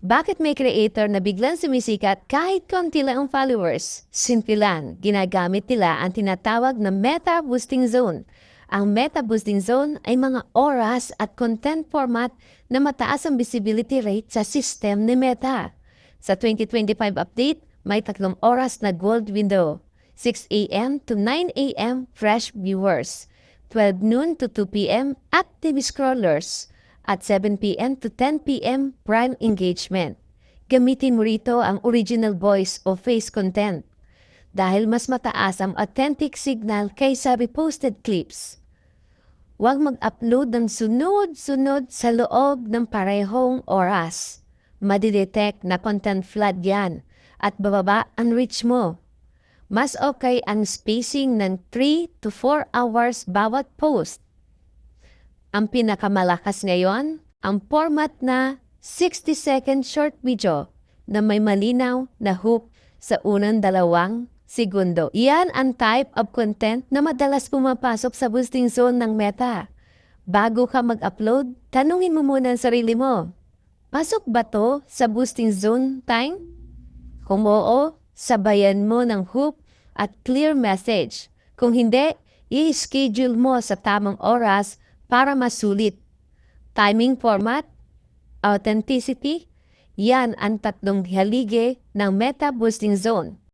Bakit may creator na biglang sumisikat kahit konti lang ang followers? Simple lang, ginagamit nila ang tinatawag na Meta Boosting Zone. Ang Meta Boosting Zone ay mga oras at content format na mataas ang visibility rate sa system ni Meta. Sa 2025 update, may 3 oras na gold window. 6 a.m. to 9 a.m. fresh viewers. 12 noon to 2 p.m. active scrollers. At 7 p.m. to 10 p.m. prime engagement. Gamitin mo rito ang original voice o face content dahil mas mataas ang authentic signal kaysa reposted clips. Huwag mag-upload ng sunod-sunod sa loob ng parehong oras. Madidetect na content flood yan at bababa ang reach mo. Mas okay ang spacing ng 3 to 4 hours bawat post. Ang pinakamalakas ngayon, ang format na 60-second short video na may malinaw na hook sa unang 2 segundo. Iyan ang type of content na madalas pumapasok sa boosting zone ng Meta. Bago ka mag-upload, tanungin mo muna ang sarili mo. Pasok ba to sa boosting zone time? Kung oo, sabayan mo ng hook at clear message. Kung hindi, i-schedule mo sa tamang oras para masulit. Timing format, authenticity, yan ang 3 haligi ng Meta Boosting Zone.